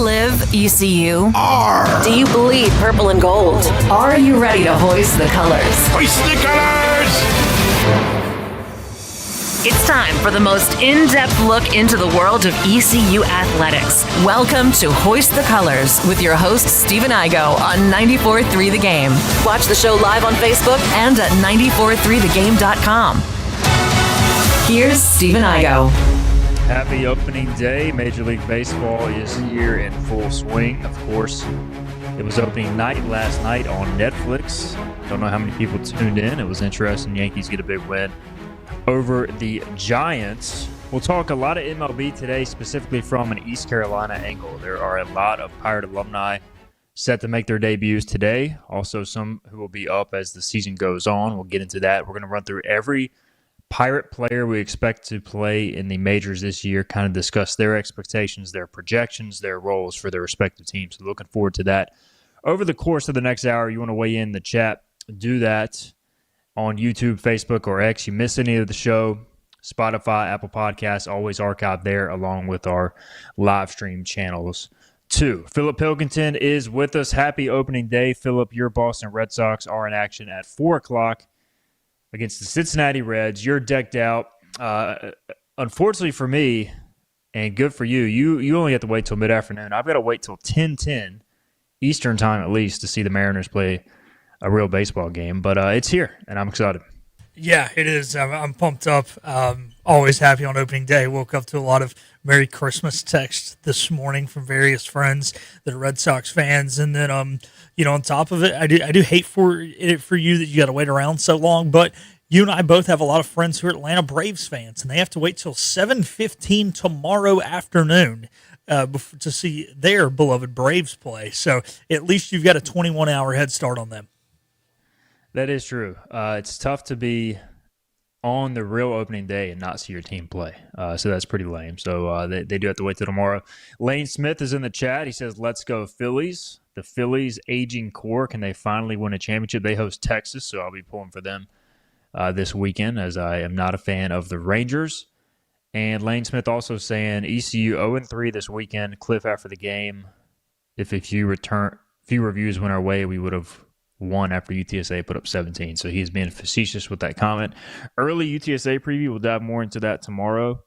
live, ECU? Do you bleed purple and gold? Are you ready to hoist the colors? Hoist the colors! It's time for the most in-depth look into the world of ECU athletics. Welcome to Hoist the Colors with your host, Stephen Igo on 94.3 The Game. Watch the show live on Facebook and at 943thegame.com. Here's Stephen Igo. Happy opening day. Major League Baseball is here in full swing. Of course, it was opening night last night on Netflix. Don't know how many people tuned in. It was interesting. Yankees get a big win over the Giants. We'll talk a lot of MLB today, specifically from an East Carolina angle. There are a lot of Pirate alumni set to make their debuts today. Also, some who will be up as the season goes on. We'll get into that. We're going to run through every Pirate player we expect to play in the majors this year, kind of discuss their expectations, their projections, their roles for their respective teams. So looking forward to that. Over the course of the next hour, you want to weigh in the chat, do that on YouTube, Facebook, or X. You miss any of the show, Spotify, Apple Podcasts, always archived there along with our live stream channels too. Philip Pilkington is with us. Happy opening day. Philip, your Boston Red Sox are in action at 4 o'clock. Against the Cincinnati Reds. You're decked out. Unfortunately for me, and good for you, you only have to wait till mid-afternoon. I've got to wait till 10:10 Eastern time at least to see the Mariners play a real baseball game. But it's here, and I'm excited. Yeah, it is. I'm pumped up. Always happy on opening day. Woke up to a lot of Merry Christmas texts this morning from various friends that are Red Sox fans, and then on top of it, I do hate for you that you got to wait around so long. But you and I both have a lot of friends who are Atlanta Braves fans, and they have to wait till 7:15 tomorrow afternoon to see their beloved Braves play. So at least you've got a 21-hour head start on them. That is true. It's tough to be on the real opening day and not see your team play. So that's pretty lame. So they do have to wait till tomorrow. Lane Smith is in the chat. He says, let's go Phillies. The Phillies aging core. Can they finally win a championship? They host Texas, so I'll be pulling for them this weekend as I am not a fan of the Rangers. And Lane Smith also saying ECU 0-3 this weekend. Cliff after the game. If a few reviews went our way, we would have won after UTSA put up 17. So he's being facetious with that comment. Early UTSA preview, we'll dive more into that tomorrow.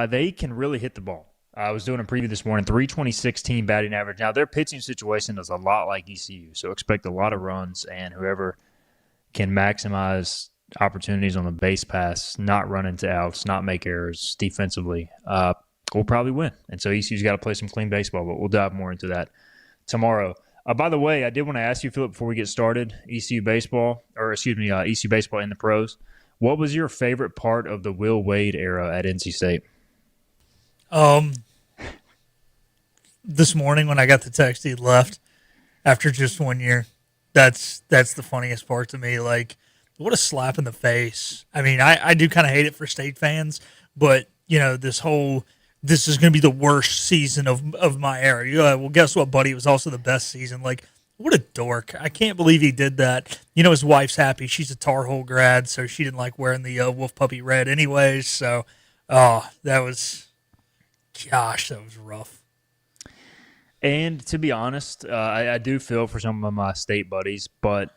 They can really hit the ball. I was doing a preview this morning, 326 team batting average. Now, their pitching situation is a lot like ECU, so expect a lot of runs, and whoever can maximize opportunities on the base pass, not run into outs, not make errors defensively, will probably win. And so ECU's got to play some clean baseball, but we'll dive more into that tomorrow. By the way, I did want to ask you, Philip, before we get started, ECU baseball in the pros. What was your favorite part of the Will Wade era at NC State? This morning when I got the text he left after just 1 year, that's the funniest part to me. Like, what a slap in the face. I mean, I do kind of hate it for State fans, but this is going to be the worst season of my era. Well, guess what, buddy? It was also the best season. Like, what a dork. I can't believe he did that. His wife's happy. She's a Tar Heel grad, so she didn't like wearing the Wolf Puppy red anyways. So, that was rough. And to be honest, I do feel for some of my State buddies, but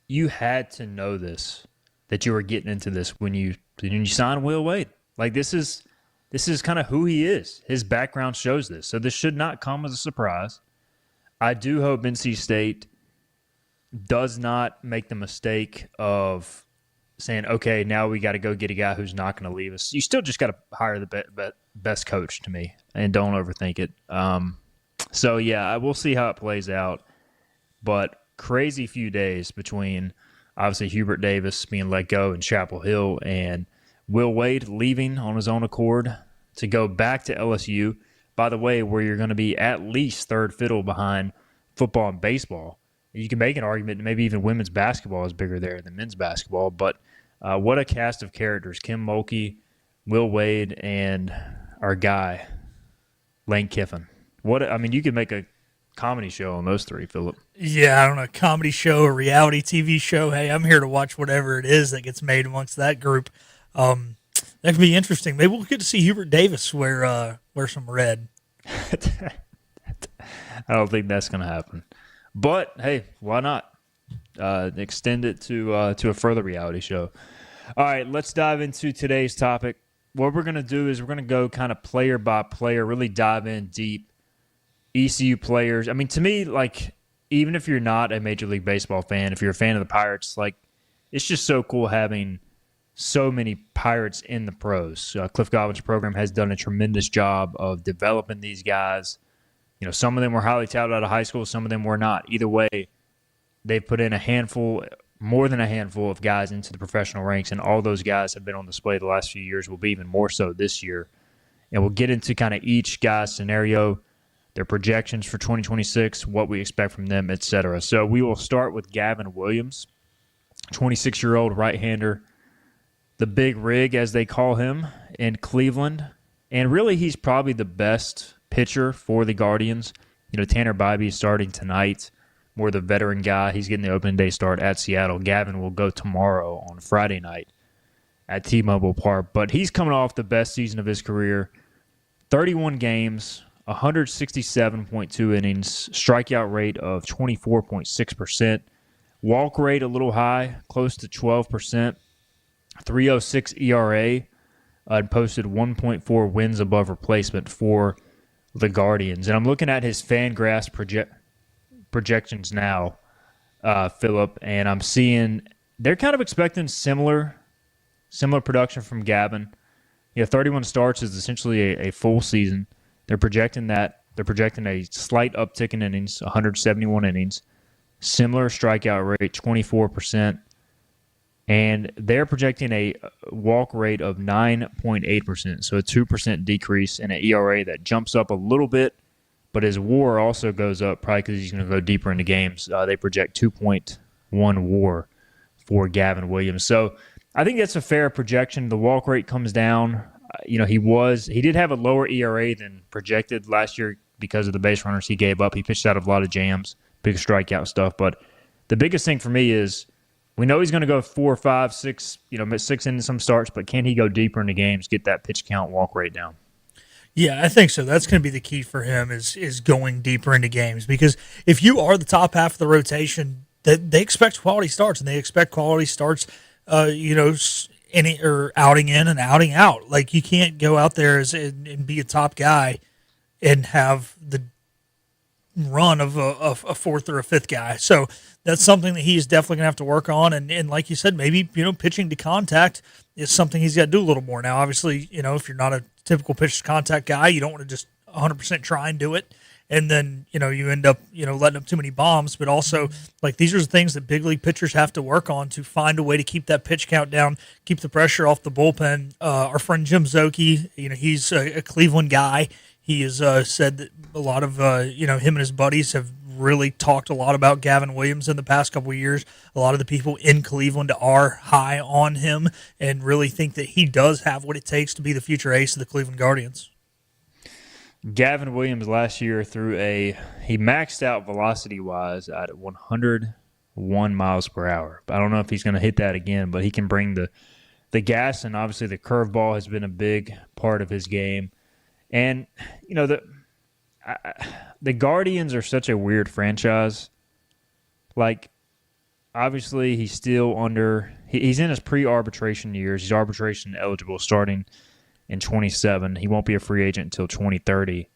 you had to know this, that you were getting into this when you signed Will Wade. Like, this is kind of who he is. His background shows this. So this should not come as a surprise. I do hope NC State does not make the mistake of saying, okay, now we got to go get a guy who's not going to leave us. You still just got to hire the best coach to me, and don't overthink it. So, yeah, we'll see how it plays out. But crazy few days between, obviously, Hubert Davis being let go in Chapel Hill and Will Wade leaving on his own accord to go back to LSU, by the way, where you're going to be at least third fiddle behind football and baseball. You can make an argument that maybe even women's basketball is bigger there than men's basketball, but what a cast of characters. Kim Mulkey, Will Wade, and our guy, Lane Kiffin. You could make a comedy show on those three, Philip. Yeah, I don't know, comedy show, a reality TV show. Hey, I'm here to watch whatever it is that gets made amongst that group. That could be interesting. Maybe we'll get to see Hubert Davis wear some red. I don't think that's going to happen. But, hey, why not? Extend it to a further reality show. All right, let's dive into today's topic. What we're going to do is we're going to go kind of player by player, really dive in deep. ECU players. I mean, to me, like, even if you're not a Major League Baseball fan, if you're a fan of the Pirates, like, it's just so cool having so many Pirates in the pros. Cliff Godwin's program has done a tremendous job of developing these guys. You know, some of them were highly touted out of high school, some of them were not. Either way, they've put in more than a handful of guys into the professional ranks, and all those guys have been on display the last few years, will be even more so this year. And we'll get into kind of each guy's scenario, their projections for 2026, what we expect from them, etc. So we will start with Gavin Williams, 26-year-old right-hander, the big rig, as they call him, in Cleveland. And really, he's probably the best pitcher for the Guardians. You know, Tanner Bybee is starting tonight, more the veteran guy. He's getting the opening day start at Seattle. Gavin will go tomorrow on Friday night at T-Mobile Park. But he's coming off the best season of his career, 31 games, 167.2 innings, strikeout rate of 24.6%, walk rate a little high, close to 12%, 3.06 ERA, and posted 1.4 wins above replacement for the Guardians. And I'm looking at his Fangraphs projections now, Philip, and I'm seeing they're kind of expecting similar production from Gavin. 31 starts is essentially a full season. They're projecting a slight uptick in innings, 171 innings, similar strikeout rate, 24%, and they're projecting a walk rate of 9.8%, so a 2% decrease in an ERA that jumps up a little bit, but his WAR also goes up, probably because he's going to go deeper into games. They project 2.1 WAR for Gavin Williams. So I think that's a fair projection. The walk rate comes down. He did have a lower ERA than projected last year because of the base runners he gave up. He pitched out of a lot of jams, big strikeout stuff. But the biggest thing for me is we know he's going to go 4, 5, 6, 6 into some starts, but can he go deeper into games, get that pitch count, walk rate down? Yeah, I think so. That's going to be the key for him is going deeper into games, because if you are the top half of the rotation, that they expect quality starts, and they expect quality starts, outing in and outing out. Like, you can't go out there and be a top guy and have the run of a fourth or a fifth guy. So that's something that he's definitely going to have to work on. And like you said, maybe, pitching to contact is something he's got to do a little more. Now, obviously, if you're not a typical pitch to contact guy, you don't want to just 100% try and do it. And then, you end up, letting up too many bombs. But also, like, these are the things that big league pitchers have to work on to find a way to keep that pitch count down, keep the pressure off the bullpen. Our friend Jim Zoki, he's a Cleveland guy. He has said that a lot of, him and his buddies have really talked a lot about Gavin Williams in the past couple of years. A lot of the people in Cleveland are high on him and really think that he does have what it takes to be the future ace of the Cleveland Guardians. Gavin Williams last year he maxed out velocity-wise at 101 miles per hour. I don't know if he's going to hit that again, but he can bring the gas, and obviously the curveball has been a big part of his game. And, the Guardians are such a weird franchise. Like, obviously he's still he's in his pre-arbitration years. He's arbitration eligible starting in 27. He won't be a free agent until 2030.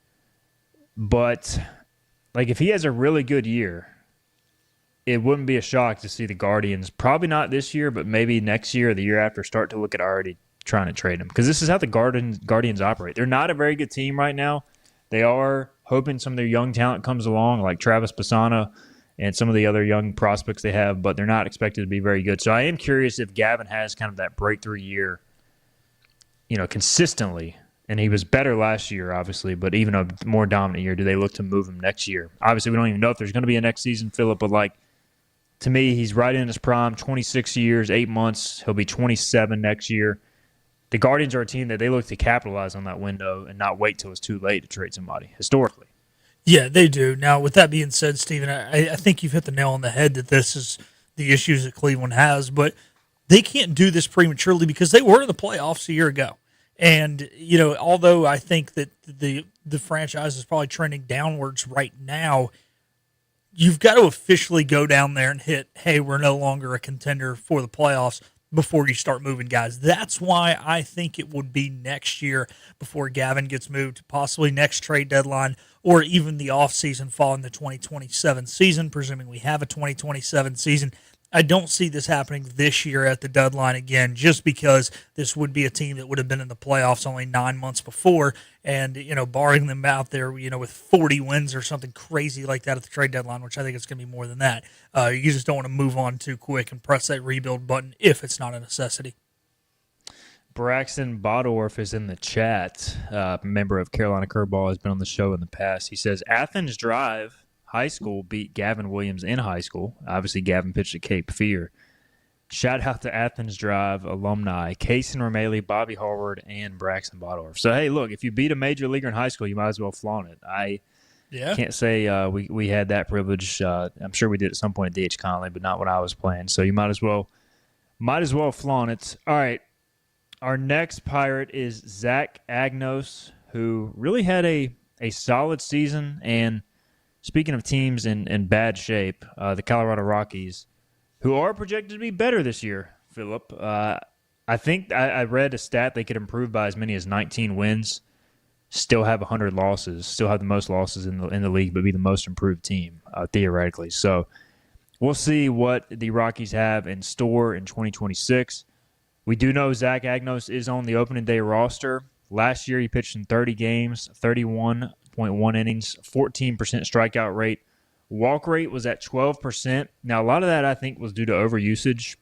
But, like, if he has a really good year, it wouldn't be a shock to see the Guardians, probably not this year, but maybe next year or the year after, start to look at already trying to trade him. Because this is how the Guardians operate. They're not a very good team right now. They are hoping some of their young talent comes along, like Travis Pisana and some of the other young prospects they have, but they're not expected to be very good. So I am curious if Gavin has kind of that breakthrough year, consistently. And he was better last year, obviously, but even a more dominant year. Do they look to move him next year? Obviously, we don't even know if there's going to be a next season, Philip, but, to me, he's right in his prime, 26 years, 8 months. He'll be 27 next year. The Guardians are a team that they look to capitalize on that window and not wait till it's too late to trade somebody, historically. Yeah, they do. Now, with that being said, Steven, I think you've hit the nail on the head that this is the issues that Cleveland has, but they can't do this prematurely because they were in the playoffs a year ago. And, although I think that the franchise is probably trending downwards right now, you've got to officially go down there and hit, hey, we're no longer a contender for the playoffs before you start moving guys. That's why I think it would be next year before Gavin gets moved, possibly next trade deadline or even the offseason following the 2027 season, presuming we have a 2027 season. I don't see this happening this year at the deadline again, just because this would be a team that would have been in the playoffs only 9 months before, and barring them out there, with 40 wins or something crazy like that at the trade deadline, which I think it's going to be more than that. You just don't want to move on too quick and press that rebuild button if it's not a necessity. Braxton Bodorf is in the chat. A member of Carolina Curveball, has been on the show in the past. He says Athens Drive High School beat Gavin Williams in high school. Obviously, Gavin pitched at Cape Fear. Shout out to Athens Drive alumni, Kaysen Romeli, Bobby Harward, and Braxton Bodorf. So, hey, look, if you beat a major leaguer in high school, you might as well flaunt it. I can't say we had that privilege. I'm sure we did at some point at DH Conley, but not when I was playing. So you might as well flaunt it. All right, our next Pirate is Zach Agnos, who really had a solid season. And speaking of teams in bad shape, the Colorado Rockies, who are projected to be better this year, Philip. I think I read a stat they could improve by as many as 19 wins, still have 100 losses, still have the most losses in the league, but be the most improved team, theoretically. So we'll see what the Rockies have in store in 2026. We do know Zach Agnos is on the opening day roster. Last year he pitched in 30 games, 31.1 innings, 14% strikeout rate. Walk rate was at 12%. Now, a lot of that, I think, was due to overusage.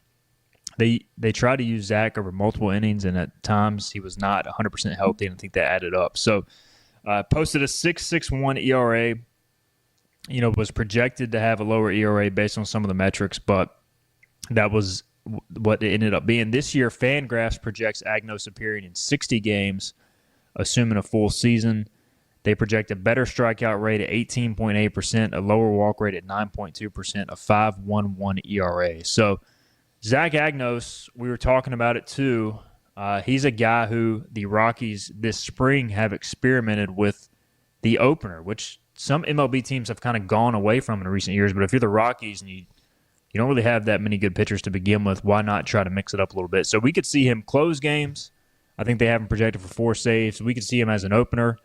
They tried to use Zach over multiple innings, and at times he was not 100% healthy, and I think that added up. So, posted a 6.61 ERA. Was projected to have a lower ERA based on some of the metrics, but that was what it ended up being. This year, Fangraphs projects Agnos appearing in 60 games, assuming a full season. They project a better strikeout rate at 18.8%, a lower walk rate at 9.2%, a 5.11 ERA. So Zach Agnos, we were talking about it too. He's a guy who the Rockies this spring have experimented with the opener, which some MLB teams have kind of gone away from in recent years. But if you're the Rockies and you don't really have that many good pitchers to begin with, why not try to mix it up a little bit? So we could see him close games. I think they have him projected for 4 saves. We could see him as an opener.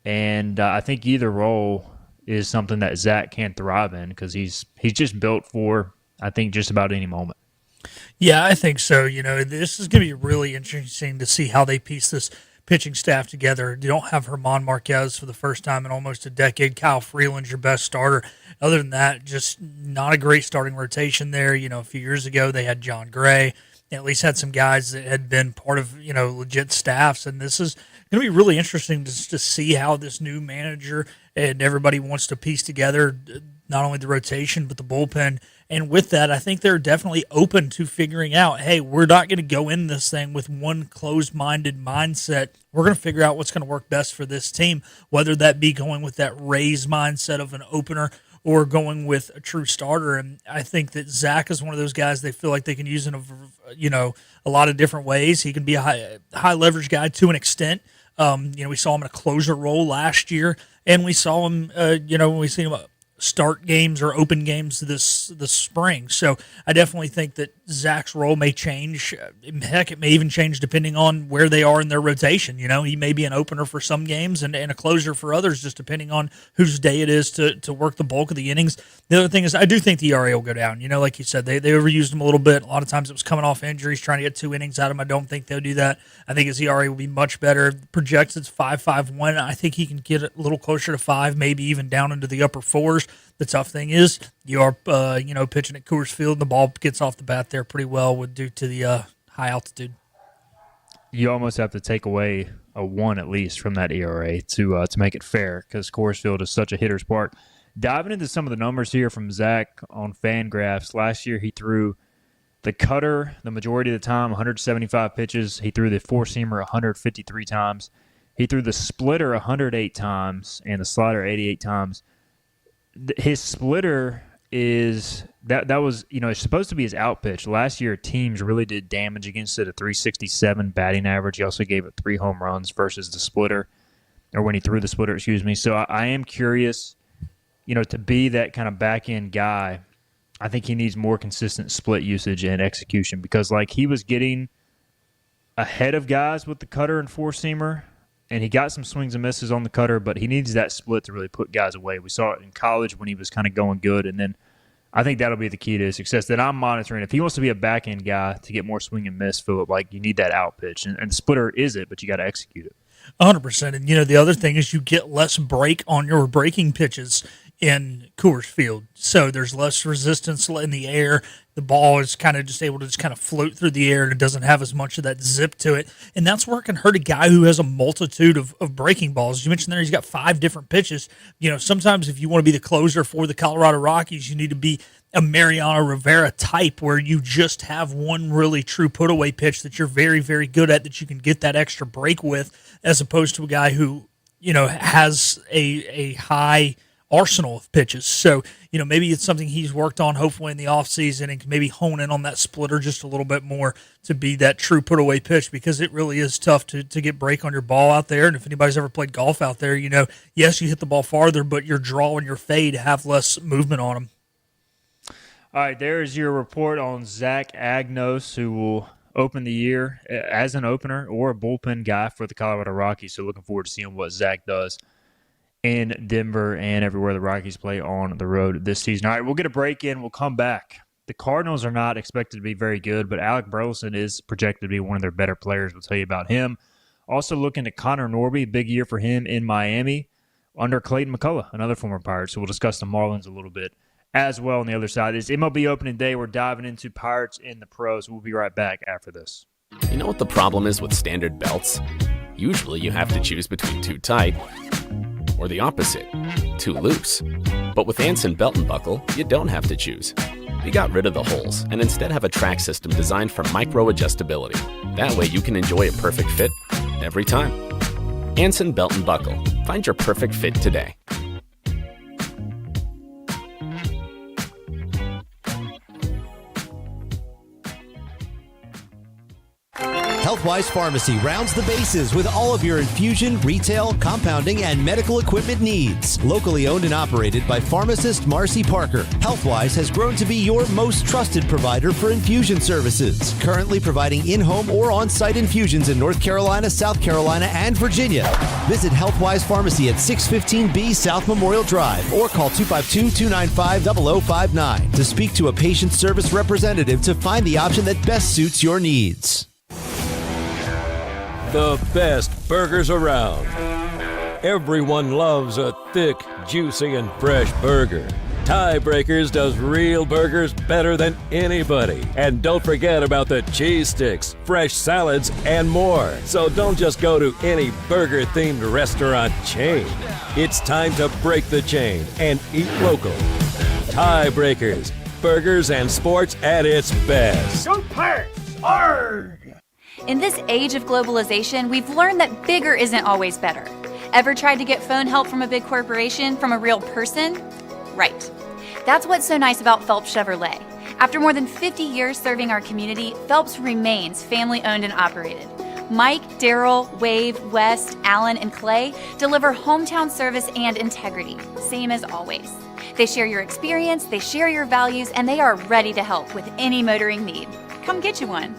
And I think either role is something that Zach can thrive in because he's just built for, I think, just about any moment. Yeah, I think so. This is going to be really interesting to see how they piece this pitching staff together. You don't have German Marquez for the first time in almost a decade. Kyle Freeland's your best starter. Other than that, just not a great starting rotation there. A few years ago they had John Gray. They at least had some guys that had been part of, legit staffs. And this is going to be really interesting to see how this new manager and everybody wants to piece together not only the rotation but the bullpen. And with that, I think they're definitely open to figuring out, hey, we're not going to go in this thing with one closed-minded mindset. We're going to figure out what's going to work best for this team, whether that be going with that Rays mindset of an opener or going with a true starter. And I think that Zach is one of those guys they feel like they can use in a lot of different ways. He can be a high leverage guy to an extent. We saw him in a closer role last year, and we saw him, when we see him start games or open games this spring. So I definitely think that Zach's role may change. Heck, it may even change depending on where they are in their rotation. He may be an opener for some games and a closer for others, just depending on whose day it is to work the bulk of the innings. The other thing is I do think the ERA will go down. Like you said, they overused him a little bit. A lot of times it was coming off injuries, trying to get 2 innings out of him. I don't think they'll do that. I think his ERA will be much better. Projected 5.51. I think he can get a little closer to 5, maybe even down into the upper 4s. The tough thing is you are, pitching at Coors Field, and the ball gets off the bat there pretty well due to the high altitude. You almost have to take away a 1 at least from that ERA to make it fair because Coors Field is such a hitter's park. Diving into some of the numbers here from Zach on Fangraphs, last year he threw the cutter the majority of the time, 175 pitches. He threw the four-seamer 153 times. He threw the splitter 108 times and the slider 88 times. His splitter is that was, it's supposed to be his out pitch. Last year, teams really did damage against it, a 367 batting average. He also gave it 3 home runs versus the splitter, or when he threw the splitter, excuse me. So I am curious, to be that kind of back-end guy, I think he needs more consistent split usage and execution because, he was getting ahead of guys with the cutter and four-seamer, and he got some swings and misses on the cutter, but he needs that split to really put guys away. We saw it in college when he was kind of going good, and then I think that'll be the key to his success that I'm monitoring. If he wants to be a back-end guy to get more swing and miss, Philip, you need that out pitch. And the splitter is it, but you got to execute it. 100%. And, the other thing is you get less break on your breaking pitches in Coors Field. So there's less resistance in the air. The ball is kind of just able to float through the air, and it doesn't have as much of that zip to it. And that's where it can hurt a guy who has a multitude of breaking balls. You mentioned there he's got 5 different pitches. Sometimes if you want to be the closer for the Colorado Rockies, you need to be a Mariano Rivera type where you just have one really true put-away pitch that you're very, very good at that you can get that extra break with, as opposed to a guy who, has a high arsenal of pitches. So, maybe it's something he's worked on hopefully in the offseason and can maybe hone in on that splitter just a little bit more to be that true put-away pitch, because it really is tough to get break on your ball out there. And if anybody's ever played golf out there, yes, you hit the ball farther, but your draw and your fade have less movement on them. All right, there's your report on Zach Agnos, who will open the year as an opener or a bullpen guy for the Colorado Rockies. So looking forward to seeing what Zach does in Denver and everywhere the Rockies play on the road this season. All right, we'll get a break in. We'll come back. The Cardinals are not expected to be very good, but Alec Burleson is projected to be one of their better players. We'll tell you about him. Also looking at Connor Norby, big year for him in Miami under Clayton McCullough, another former Pirate. So we'll discuss the Marlins a little bit as well on the other side. It's MLB opening day. We're diving into Pirates in the pros. We'll be right back after this. You know what the problem is with standard belts? Usually you have to choose between too tight or the opposite, too loose. But with Anson Belt and Buckle, you don't have to choose. We got rid of the holes and instead have a track system designed for micro-adjustability. That way you can enjoy a perfect fit every time. Anson Belt and Buckle. Find your perfect fit today. Healthwise Pharmacy rounds the bases with all of your infusion, retail, compounding, and medical equipment needs. Locally owned and operated by pharmacist Marcy Parker, Healthwise has grown to be your most trusted provider for infusion services. Currently providing in-home or on-site infusions in North Carolina, South Carolina, and Virginia. Visit Healthwise Pharmacy at 615B South Memorial Drive or call 252-295-0059 to speak to a patient service representative to find the option that best suits your needs. The best burgers around. Everyone loves a thick, juicy, and fresh burger. Tiebreakers does real burgers better than anybody. And don't forget about the cheese sticks, fresh salads, and more. So don't just go to any burger-themed restaurant chain. It's time to break the chain and eat local. Tiebreakers, burgers and sports at its best. Go Pirates! Arrgh! In this age of globalization, we've learned that bigger isn't always better. Ever tried to get phone help from a big corporation from a real person? Right. That's what's so nice about Phelps Chevrolet. After more than 50 years serving our community, Phelps remains family-owned and operated. Mike, Daryl, Wave, West, Alan, and Clay deliver hometown service and integrity, same as always. They share your experience, they share your values, and they are ready to help with any motoring need. Come get you one.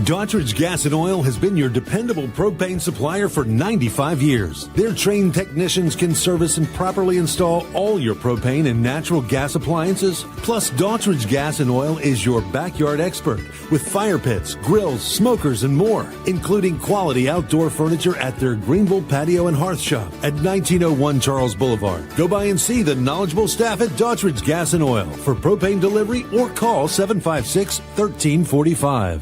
Daughtridge Gas and Oil has been your dependable propane supplier for 95 years. Their trained technicians can service and properly install all your propane and natural gas appliances. Plus, Daughtridge Gas and Oil is your backyard expert with fire pits, grills, smokers, and more, including quality outdoor furniture at their Greenville Patio and Hearth Shop at 1901 Charles Boulevard. Go by and see the knowledgeable staff at Daughtridge Gas and Oil for propane delivery or call 756-1345.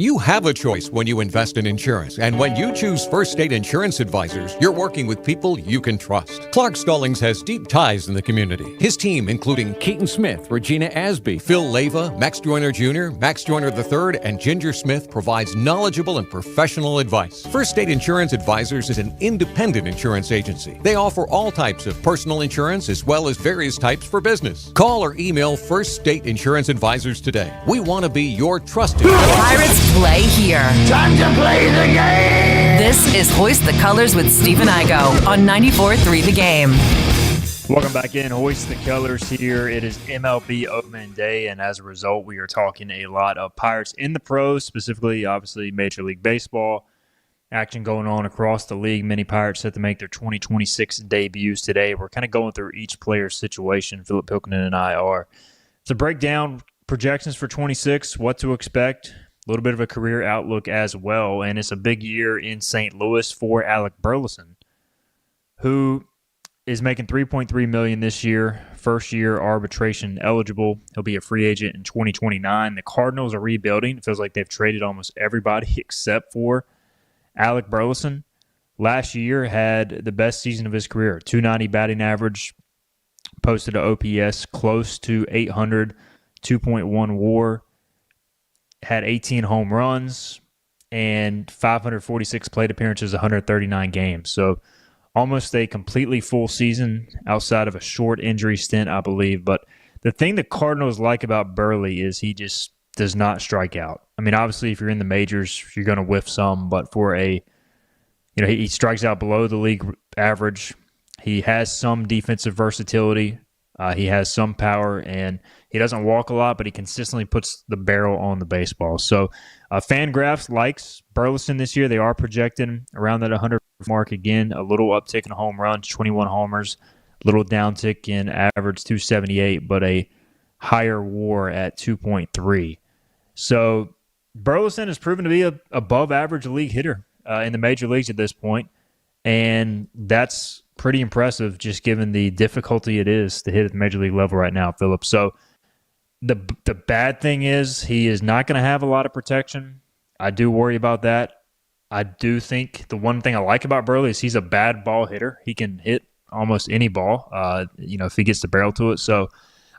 You have a choice when you invest in insurance, and when you choose First State Insurance Advisors, you're working with people you can trust. Clark Stallings has deep ties in the community. His team, including Keaton Smith, Regina Asby, Phil Leyva, Max Joyner Jr., Max Joyner III, and Ginger Smith, provides knowledgeable and professional advice. First State Insurance Advisors is an independent insurance agency. They offer all types of personal insurance as well as various types for business. Call or email First State Insurance Advisors today. We want to be your trusted Pirates play here. Time to play the game! This is Hoist the Colors with Steve and Igo on 94.3 The Game. Welcome back in. Hoist the Colors here. It is MLB opening day, and as a result, we are talking a lot of Pirates in the pros, specifically, obviously, Major League Baseball. Action going on across the league. Many Pirates set to make their 2026 debuts today. We're kind of going through each player's situation. Philip Pilkinen and I are. To break down projections for 26, what to expect, a little bit of a career outlook as well, and it's a big year in St. Louis for Alec Burleson, who is making $3.3 million this year, first year arbitration eligible. He'll be a free agent in 2029. The Cardinals are rebuilding. It feels like they've traded almost everybody except for Alec Burleson. Last year had the best season of his career, 290 batting average, posted an OPS close to 800, 2.1 WAR, had 18 home runs and 546 plate appearances, 139 games. So almost a completely full season outside of a short injury stint, I believe. But the thing the Cardinals like about Burley is he just does not strike out. I mean, obviously, if you're in the majors, you're going to whiff some. But for he strikes out below the league average. He has some defensive versatility. He has some power, and he doesn't walk a lot, but he consistently puts the barrel on the baseball. So Fangraphs likes Burleson this year. They are projecting around that 100 mark again, a little uptick in home runs, 21 homers, a little downtick in average, 278, but a higher WAR at 2.3. So Burleson has proven to be a above-average league hitter in the major leagues at this point, and that's pretty impressive just given the difficulty it is to hit at the major league level right now, Philip. So the bad thing is he is not going to have a lot of protection. I do worry about that. I do think the one thing I like about Burley is he's a bad ball hitter. He can hit almost any ball, if he gets the barrel to it. So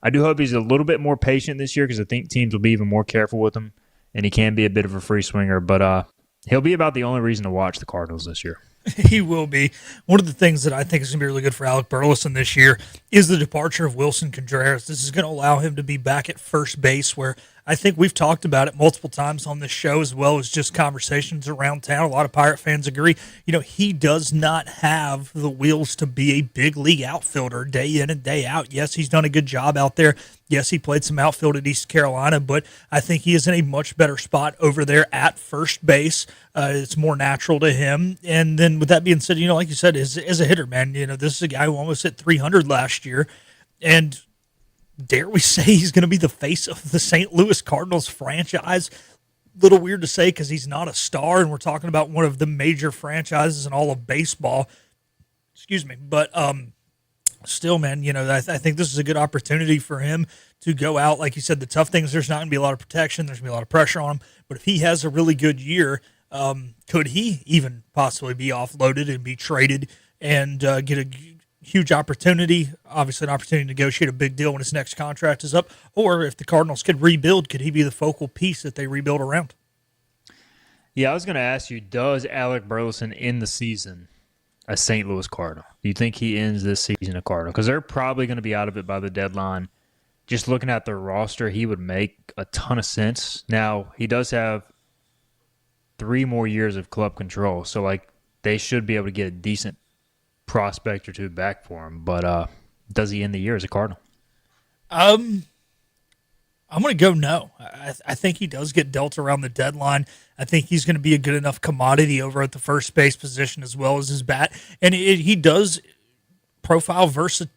I do hope he's a little bit more patient this year because I think teams will be even more careful with him, and he can be a bit of a free swinger. But he'll be about the only reason to watch the Cardinals this year. He will be. One of the things that I think is going to be really good for Alec Burleson this year is the departure of Wilson Contreras. This is going to allow him to be back at first base, where I think we've talked about it multiple times on this show, as well as just conversations around town. A lot of Pirate fans agree. He does not have the wheels to be a big league outfielder day in and day out. Yes, he's done a good job out there. Yes, he played some outfield at East Carolina, but I think he is in a much better spot over there at first base. It's more natural to him. And then with that being said, like you said, as a hitter, man, this is a guy who almost hit 300 last year. And dare we say he's going to be the face of the St. Louis Cardinals franchise? Little weird to say because he's not a star, and we're talking about one of the major franchises in all of baseball. Excuse me. But still, man, I think this is a good opportunity for him to go out. Like you said, the tough thing is there's not going to be a lot of protection. There's going to be a lot of pressure on him. But if he has a really good year, could he even possibly be offloaded and be traded and get a huge opportunity, obviously an opportunity to negotiate a big deal when his next contract is up? Or if the Cardinals could rebuild, could he be the focal piece that they rebuild around? Yeah, I was going to ask you, does Alec Burleson end the season a St. Louis Cardinal? Do you think he ends this season a Cardinal? Because they're probably going to be out of it by the deadline. Just looking at their roster, he would make a ton of sense. Now, he does have 3 more years of club control, so they should be able to get a decent prospect or two back for him. But does he end the year as a Cardinal? I'm going to go no. I think he does get dealt around the deadline. I think he's going to be a good enough commodity over at the first base position as well as his bat. And he does profile with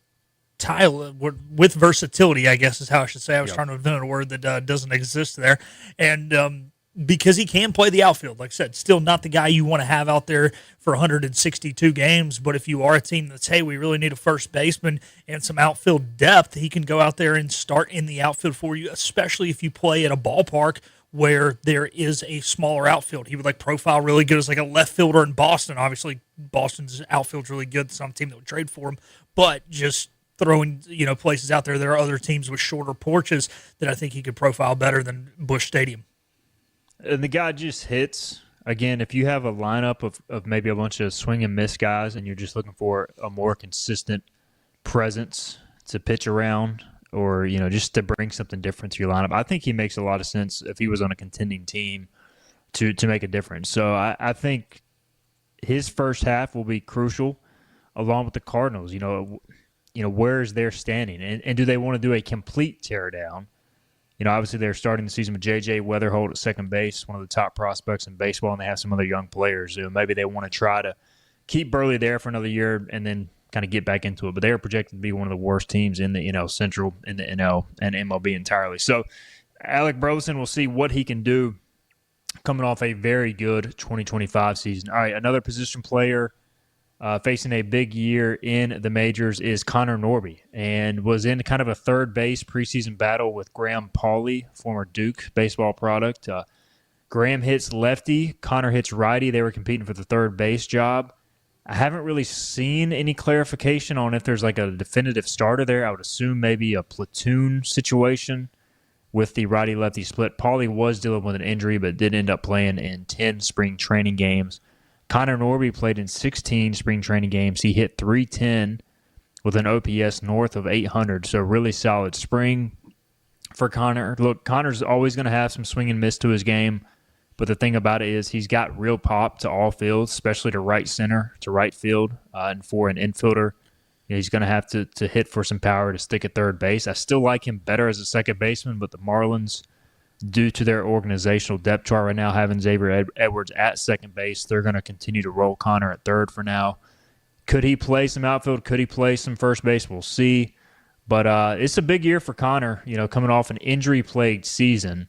versatility, I guess is how I should say. I was trying to invent a word that doesn't exist there. And because he can play the outfield, like I said, still not the guy you want to have out there for 162 games. But if you are a team that's, hey, we really need a first baseman and some outfield depth, he can go out there and start in the outfield for you, especially if you play at a ballpark where there is a smaller outfield. He would like profile really good as like a left fielder in Boston. Obviously, Boston's outfield's really good. Some team that would trade for him, but just throwing places out there. There are other teams with shorter porches that I think he could profile better than Busch Stadium. And the guy just hits. Again, if you have a lineup of maybe a bunch of swing and miss guys and you're just looking for a more consistent presence to pitch around or, just to bring something different to your lineup, I think he makes a lot of sense if he was on a contending team to make a difference. So I think his first half will be crucial along with the Cardinals. Where is their standing? And do they want to do a complete teardown? Obviously they're starting the season with J.J. Weatherholt at second base, one of the top prospects in baseball, and they have some other young players. Maybe they want to try to keep Burley there for another year and then kind of get back into it. But they're projected to be one of the worst teams in the NL Central, in the NL and MLB entirely. So Alec Burleson, we'll see what he can do coming off a very good 2025 season. All right, another position player facing a big year in the majors is Connor Norby, and was in kind of a third base preseason battle with Graham Pauley, former Duke baseball product. Graham hits lefty, Connor hits righty. They were competing for the third base job. I haven't really seen any clarification on if there's like a definitive starter there. I would assume maybe a platoon situation with the righty-lefty split. Pauley was dealing with an injury but did end up playing in 10 spring training games. Connor Norby played in 16 spring training games. He hit .310 with an OPS north of 800, so really solid spring for Connor. Look, Connor's always going to have some swing and miss to his game, but the thing about it is he's got real pop to all fields, especially to right center, to right field, and for an infielder. He's going to have to hit for some power to stick at third base. I still like him better as a second baseman, but the Marlins, due to their organizational depth chart right now, having Xavier Edwards at second base, they're going to continue to roll Connor at third for now. Could he play some outfield? Could he play some first base? We'll see. But it's a big year for Connor, coming off an injury-plagued season.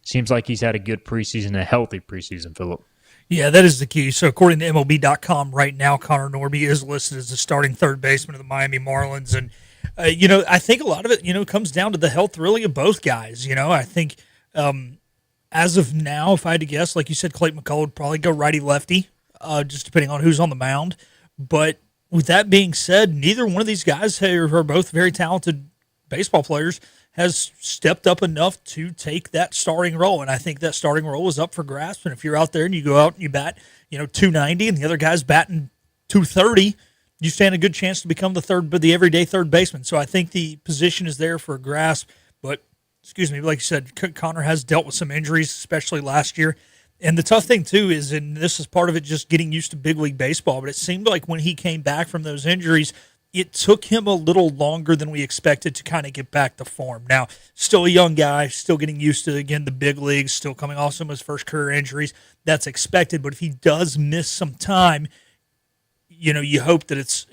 Seems like he's had a good preseason, a healthy preseason, Philip. Yeah, that is the key. So according to MLB.com right now, Connor Norby is listed as the starting third baseman of the Miami Marlins. And, I think a lot of it, comes down to the health really of both guys. I think as of now, if I had to guess, like you said, Clayton McCullough would probably go righty-lefty, just depending on who's on the mound. But with that being said, neither one of these guys who are both very talented baseball players has stepped up enough to take that starting role. And I think that starting role is up for grasp. And if you're out there and you go out and you bat, 290 and the other guy's batting 230, you stand a good chance to become the everyday third baseman. So I think the position is there for a grasp. But, like you said, Connor has dealt with some injuries, especially last year. And the tough thing, too, is, and this is part of it, just getting used to big league baseball, but it seemed like when he came back from those injuries, it took him a little longer than we expected to kind of get back to form. Now, still a young guy, still getting used to, again, the big leagues, still coming off some of his first career injuries. That's expected, but if he does miss some time, you hope that it's,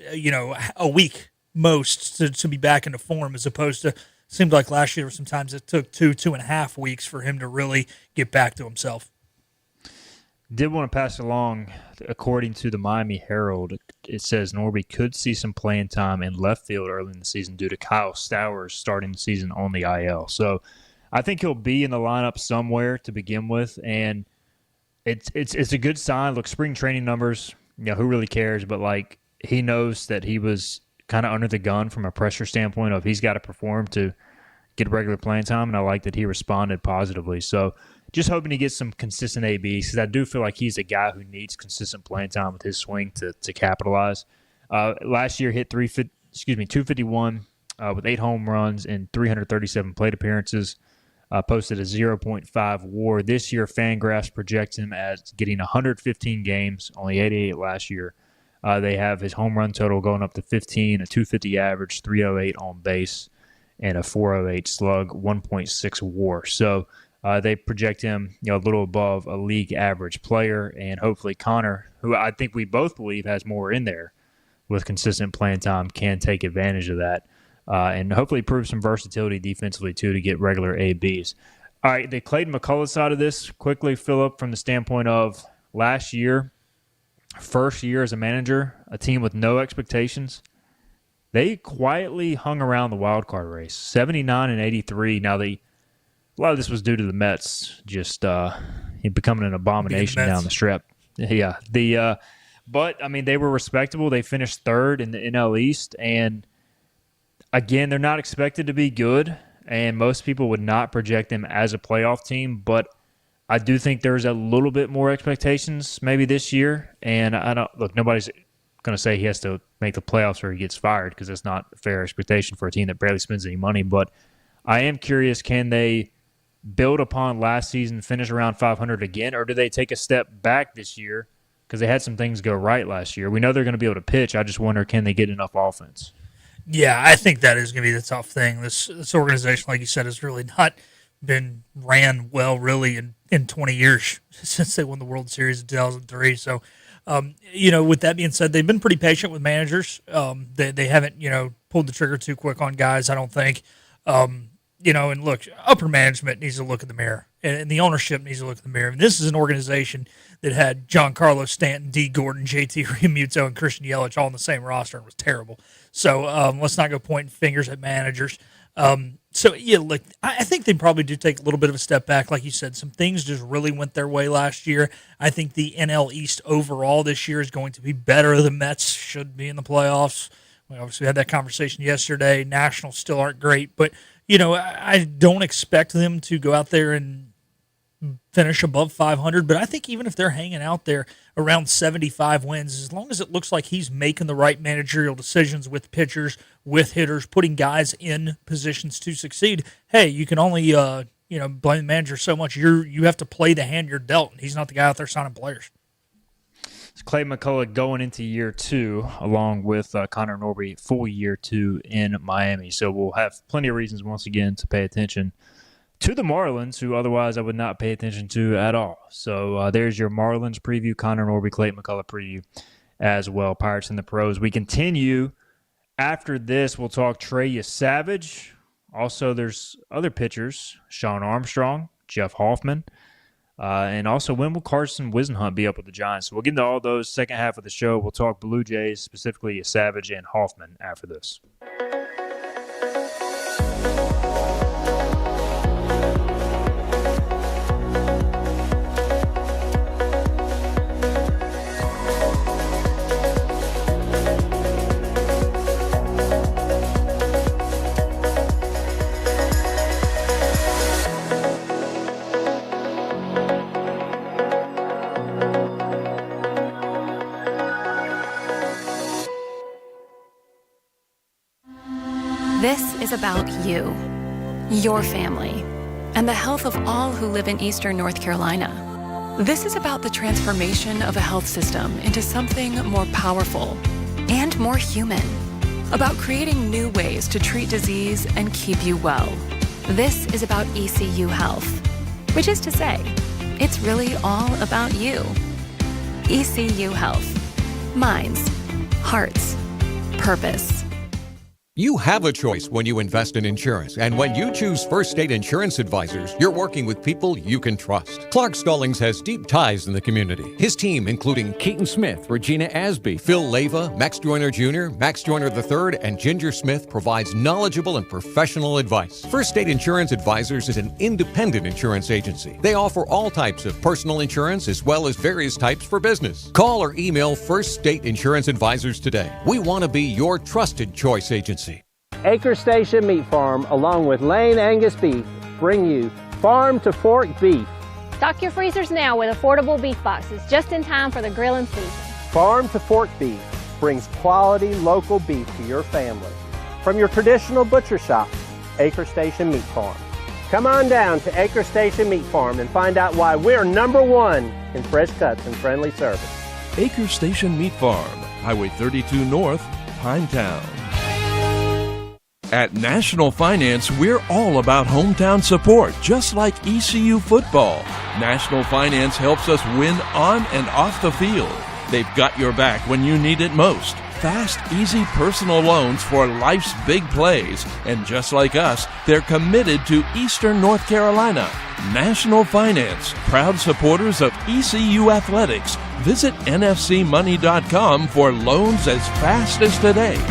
a week most to be back into form, as opposed to, seemed like last year sometimes it took 2.5 weeks for him to really get back to himself. Did want to pass along, according to the Miami Herald, it says Norby could see some playing time in left field early in the season due to Kyle Stowers starting the season on the IL. So I think he'll be in the lineup somewhere to begin with, and it's a good sign. Look, spring training numbers, who really cares? But, he knows that he was kind of under the gun from a pressure standpoint of he's got to perform to get regular playing time, and I like that he responded positively. So just hoping he gets some consistent ABs, because I do feel like he's a guy who needs consistent playing time with his swing to capitalize. Last year hit 251 with 8 home runs and 337 plate appearances, posted a 0.5 WAR. This year, Fangraphs projects him as getting 115 games, only 88 last year. They have his home run total going up to 15, a 250 average, 308 on base, and a 408 slug, 1.6 WAR. So they project him, a little above a league average player, and hopefully Connor, who I think we both believe has more in there with consistent playing time, can take advantage of that, and hopefully prove some versatility defensively too to get regular ABs. All right, the Clayton McCullough side of this quickly, Philip, from the standpoint of last year, first year as a manager, a team with no expectations. They quietly hung around the wild card race, 79 and 83. Now, the a lot of this was due to the Mets just becoming an abomination down the stretch. Yeah. But, I mean, they were respectable. They finished third in the NL East. And, again, they're not expected to be good. And most people would not project them as a playoff team. But I do think there's a little bit more expectations maybe this year. And nobody's going to say he has to make the playoffs or he gets fired, because that's not a fair expectation for a team that barely spends any money. But I am curious, can they build upon last season, finish around 500 again, or do they take a step back this year because they had some things go right last year? We know they're going to be able to pitch. I just wonder, can they get enough offense? Yeah, I think that is going to be the tough thing. This organization, like you said, has really not been ran well really in 20 years since they won the World Series in 2003. So, with that being said, they've been pretty patient with managers. They haven't, pulled the trigger too quick on guys, I don't think. And look, upper management needs to look in the mirror, and the ownership needs to look in the mirror. And this is an organization that had Giancarlo Stanton, D. Gordon, JT Realmuto, and Christian Yelich all on the same roster, and it was terrible. So let's not go pointing fingers at managers. Look, I think they probably do take a little bit of a step back. Like you said, some things just really went their way last year. I think the NL East overall this year is going to be better. The Mets should be in the playoffs. We obviously had that conversation yesterday. Nationals still aren't great, but I don't expect them to go out there and finish above 500, but I think even if they're hanging out there around 75 wins, as long as it looks like he's making the right managerial decisions with pitchers, with hitters, putting guys in positions to succeed, hey, you can only blame the manager so much. You have to play the hand you're dealt, and he's not the guy out there signing players. It's Clay McCullough going into year 2, along with Connor Norby, full year 2 in Miami. So we'll have plenty of reasons, once again, to pay attention to the Marlins, who otherwise I would not pay attention to at all. So there's your Marlins preview, Connor Norby, Clay McCullough preview as well. Pirates and the Pros. We continue. After this, we'll talk Trey Savage. Also, there's other pitchers, Sean Armstrong, Jeff Hoffman. And also, when will Carson Whisenhunt be up with the Giants? So we'll get into all those second half of the show. We'll talk Blue Jays, specifically Savage and Hoffman, after this. This is about you, your family, and the health of all who live in Eastern North Carolina. This is about the transformation of a health system into something more powerful and more human, about creating new ways to treat disease and keep you well. This is about ECU Health, which is to say, it's really all about you. ECU Health. Minds, hearts, purpose. You have a choice when you invest in insurance, and when you choose First State Insurance Advisors, you're working with people you can trust. Clark Stallings has deep ties in the community. His team, including Keaton Smith, Regina Asby, Phil Leyva, Max Joyner Jr., Max Joyner III, and Ginger Smith, provides knowledgeable and professional advice. First State Insurance Advisors is an independent insurance agency. They offer all types of personal insurance as well as various types for business. Call or email First State Insurance Advisors today. We want to be your trusted choice agency. Acre Station Meat Farm, along with Lane Angus Beef, bring you Farm to Fork Beef. Stock your freezers now with affordable beef boxes, just in time for the grilling season. Farm to Fork Beef brings quality local beef to your family. From your traditional butcher shop, Acre Station Meat Farm. Come on down to Acre Station Meat Farm and find out why we're #1 in fresh cuts and friendly service. Acre Station Meat Farm, Highway 32 North, Pinetown. At National Finance, we're all about hometown support, just like ECU football. National Finance helps us win on and off the field. They've got your back when you need it most. Fast, easy personal loans for life's big plays. And just like us, they're committed to Eastern North Carolina. National Finance, proud supporters of ECU Athletics. Visit nfcmoney.com for loans as fast as today.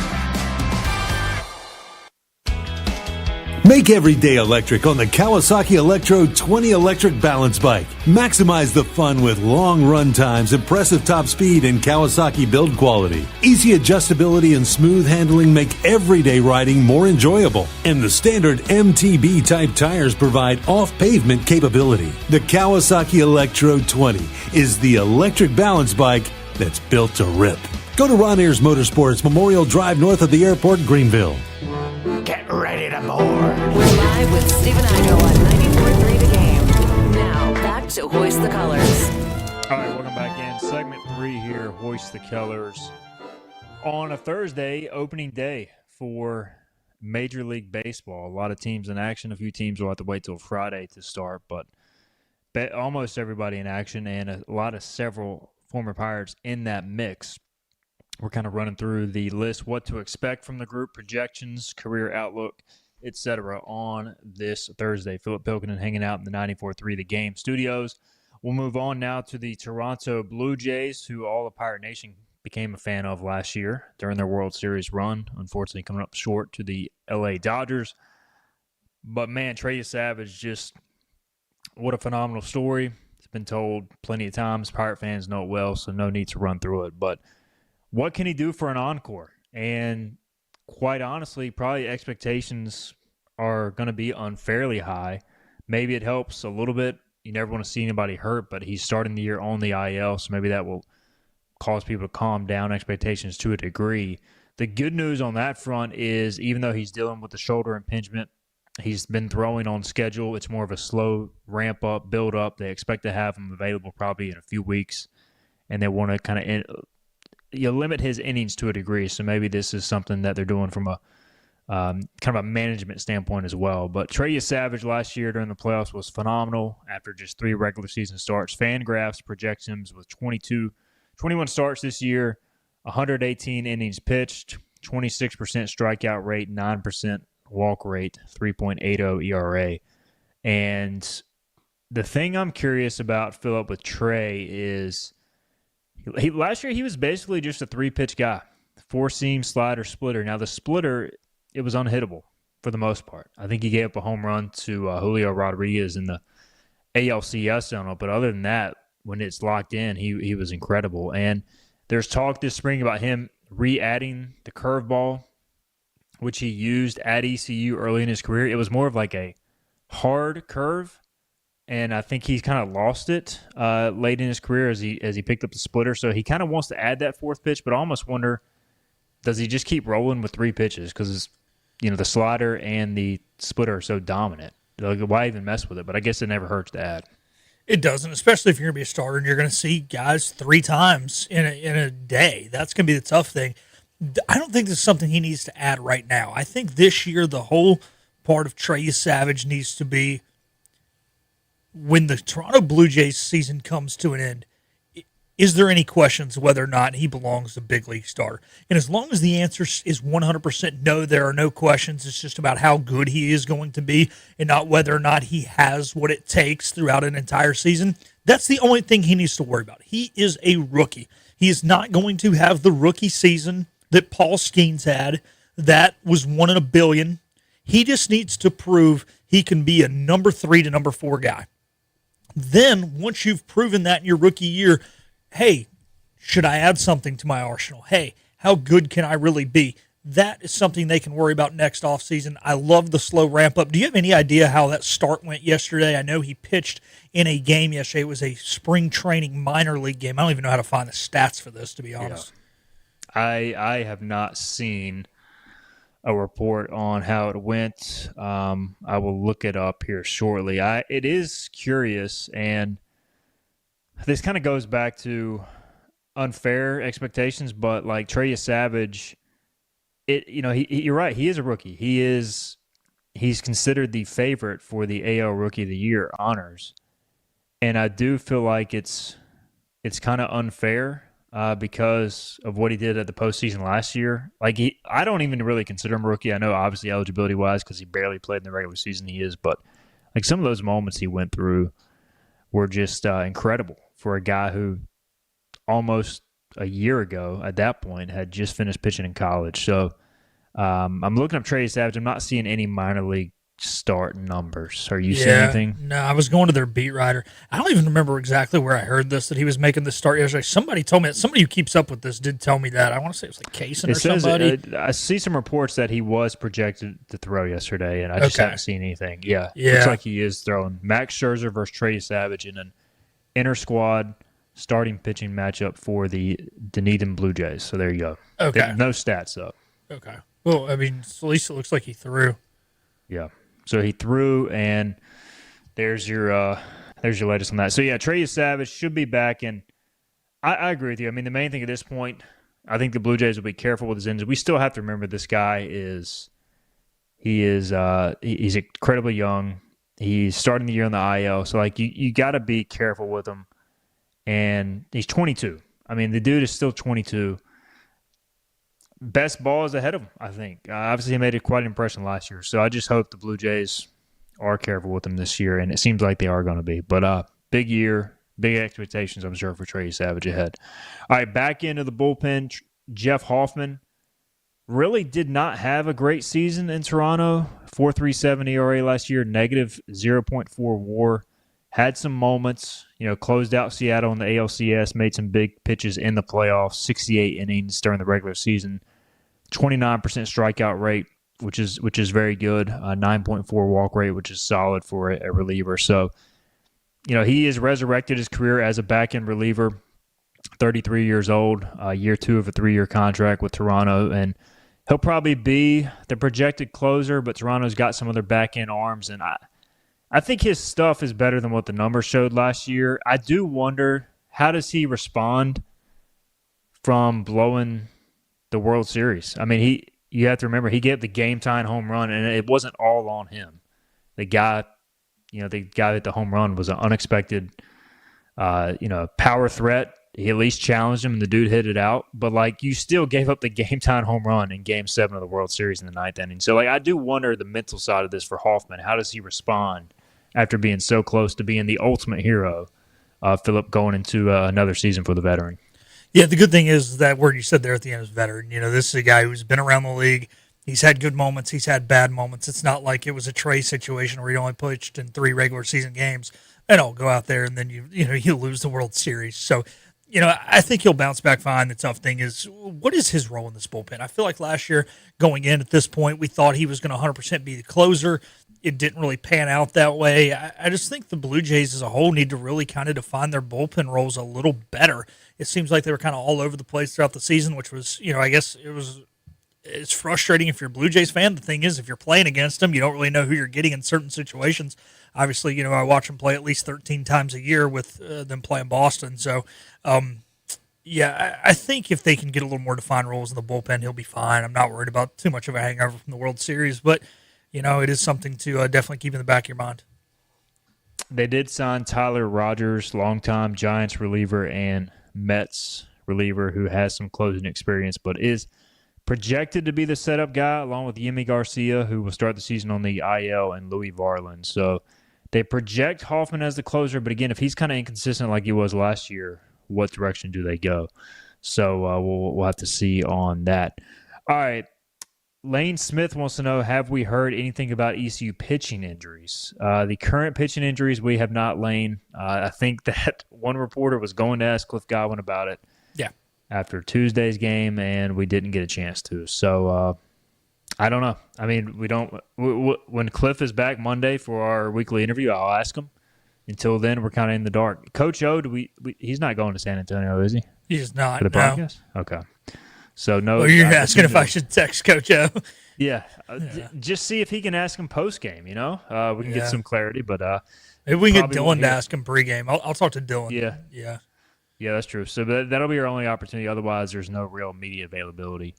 Make every day electric on the Kawasaki Electro 20 electric balance bike. Maximize the fun with long run times, impressive top speed, and Kawasaki build quality. Easy adjustability and smooth handling make everyday riding more enjoyable. And the standard MTB type tires provide off-pavement capability. The Kawasaki Electro 20 is the electric balance bike that's built to rip. Go to Ron Ayers Motorsports, Memorial Drive north of the airport, Greenville. Get ready to board. We're live with Steve and Igo on 94.3 The Game. Now, back to Hoist the Colors. All right, welcome back in. Segment 3 here, Hoist the Colors. On a Thursday, opening day for Major League Baseball. A lot of teams in action. A few teams will have to wait till Friday to start, but almost everybody in action and a lot of several former Pirates in that mix. We're kind of running through the list, what to expect from the group, projections, career outlook, etc. on this Thursday. Philip Pilkinen hanging out in the 94.3 The Game studios. We'll move on now to the Toronto Blue Jays, who all of Pirate Nation became a fan of last year during their World Series run. Unfortunately, coming up short to the LA Dodgers. But, man, Trey Savage, just what a phenomenal story. It's been told plenty of times. Pirate fans know it well, so no need to run through it. But what can he do for an encore? And quite honestly, probably expectations are going to be unfairly high. Maybe it helps a little bit. You never want to see anybody hurt, but he's starting the year on the IL, so maybe that will cause people to calm down expectations to a degree. The good news on that front is even though he's dealing with the shoulder impingement, he's been throwing on schedule. It's more of a slow ramp-up, build-up. They expect to have him available probably in a few weeks, and they want to kind of you limit his innings to a degree, so maybe this is something that they're doing from a kind of a management standpoint as well. But Trey Savage last year during the playoffs was phenomenal after just 3 regular season starts. Fangraphs projects him with 21 starts this year, 118 innings pitched, 26% strikeout rate, 9% walk rate, 3.80 ERA. And the thing I'm curious about, Philip, with Trey is last year he was basically just a 3-pitch guy, 4-seam, slider, splitter. Now the splitter, it was unhittable for the most part. I think he gave up a home run to Julio Rodriguez in the ALCS on it, but other than that, when it's locked in, he was incredible. And there's talk this spring about him re-adding the curveball, which he used at ECU early in his career. It was more of like a hard curve, and I think he's kind of lost it late in his career as he picked up the splitter. So he kind of wants to add that 4th pitch, but I almost wonder, does he just keep rolling with 3 pitches? Because the slider and the splitter are so dominant. Like, why even mess with it? But I guess it never hurts to add. It doesn't, especially if you're going to be a starter and you're going to see guys 3 times in a day. That's going to be the tough thing. I don't think this is something he needs to add right now. I think this year the whole part of Trey Savage needs to be, when the Toronto Blue Jays season comes to an end, is there any questions whether or not he belongs to big league starter? And as long as the answer is 100% no, there are no questions. It's just about how good he is going to be and not whether or not he has what it takes throughout an entire season. That's the only thing he needs to worry about. He is a rookie. He is not going to have the rookie season that Paul Skeens had. That was 1 in a billion. He just needs to prove he can be a number 3 to number 4 guy. Then, once you've proven that in your rookie year, hey, should I add something to my arsenal? Hey, how good can I really be? That is something they can worry about next offseason. I love the slow ramp-up. Do you have any idea how that start went yesterday? I know he pitched in a game yesterday. It was a spring training minor league game. I don't even know how to find the stats for this, to be honest. Yeah. I have not seen a report on how it went. I will look it up here shortly. It is curious, and this kind of goes back to unfair expectations, but like Trey Savage, you're right. He is a rookie. He's considered the favorite for the AL Rookie of the Year honors, and I do feel like it's kind of unfair because of what he did at the postseason last year. Like I don't even really consider him a rookie. I know obviously eligibility wise because he barely played in the regular season. He is, but like some of those moments he went through were just incredible for a guy who almost a year ago at that point had just finished pitching in college. So I'm looking up Trey Savage. I'm not seeing any minor league start numbers. Are you seeing anything? No, I was going to their beat writer. I don't even remember exactly where I heard this, that he was making the start yesterday. Somebody told me, somebody who keeps up with this did tell me that. I want to say it was like Kaysen or somebody. I see some reports that he was projected to throw yesterday, and I just haven't seen anything. Yeah. Looks like he is throwing. Max Scherzer versus Trey Savage in an inter-squad starting pitching matchup for the Dunedin Blue Jays. So there you go. Okay. No stats, though. Okay. Well, I mean, at least it looks like he threw. Yeah. So he threw, and there's your latest on that. So, yeah, Trey Savage should be back, and I agree with you. I mean, the main thing at this point, I think the Blue Jays will be careful with his injuries. We still have to remember this guy he's incredibly young. He's starting the year on the IL, so, like, you got to be careful with him. And he's 22. I mean, the dude is still 22. Best ball is ahead of him, I think. Obviously, he made quite an impression last year. So I just hope the Blue Jays are careful with him this year, and it seems like they are going to be. But big year, big expectations, I'm sure, for Trey Savage ahead. All right, back into the bullpen, Jeff Hoffman really did not have a great season in Toronto. 4.37 ERA last year, negative 0.4 WAR. Had some moments, closed out Seattle in the ALCS, made some big pitches in the playoffs, 68 innings during the regular season, 29% strikeout rate, which is very good, 9.4 walk rate, which is solid for a reliever. So, he has resurrected his career as a back-end reliever, 33 years old, year 2 of a 3-year contract with Toronto, and he'll probably be the projected closer, but Toronto's got some other back-end arms, and I think his stuff is better than what the numbers showed last year. I do wonder, how does he respond from blowing the World Series? I mean, you have to remember, he gave the game-tying home run, and it wasn't all on him. The guy at the home run was an unexpected, power threat. He at least challenged him, and the dude hit it out. But, you still gave up the game-tying home run in Game 7 of the World Series in the 9th inning. So, I do wonder the mental side of this for Hoffman. How does he respond after being so close to being the ultimate hero, Philip, going into another season for the veteran? Yeah, the good thing is that word you said there at the end is veteran. This is a guy who's been around the league. He's had good moments. He's had bad moments. It's not like it was a Trey situation where he only pitched in 3 regular season games and I'll go out there and then you lose the World Series. So, I think he'll bounce back fine. The tough thing is, what is his role in this bullpen? I feel like last year going in at this point, we thought he was going to 100% be the closer. It didn't really pan out that way. I just think the Blue Jays as a whole need to really kind of define their bullpen roles a little better. It seems like they were kind of all over the place throughout the season, which was, I guess it's frustrating if you're a Blue Jays fan. The thing is, if you're playing against them, you don't really know who you're getting in certain situations. Obviously, I watch them play at least 13 times a year with them playing Boston. So, I think if they can get a little more defined roles in the bullpen, he'll be fine. I'm not worried about too much of a hangover from the World Series, but, it is something to definitely keep in the back of your mind. They did sign Tyler Rogers, longtime Giants reliever and Mets reliever who has some closing experience, but is projected to be the setup guy, along with Yimi Garcia, who will start the season on the IL, and Louis Varland. So they project Hoffman as the closer, but again, if he's kind of inconsistent like he was last year, what direction do they go? So we'll have to see on that. All right. Lane Smith wants to know, have we heard anything about ECU pitching injuries? The current pitching injuries, we have not, Lane. I think that one reporter was going to ask Cliff Godwin about it. Yeah. After Tuesday's game, and we didn't get a chance to. So, I don't know. I mean, when Cliff is back Monday for our weekly interview, I'll ask him. Until then, we're kind of in the dark. Coach O, he's not going to San Antonio, is he? He's not, for the podcast? Okay. So, no. Well, you're asking if I should text Coach O. Yeah. Just see if he can ask him post-game, we can get some clarity, but maybe we can get Dylan to ask him pregame. I'll talk to Dylan. Yeah. Yeah, that's true. So that'll be our only opportunity. Otherwise, there's no real media availability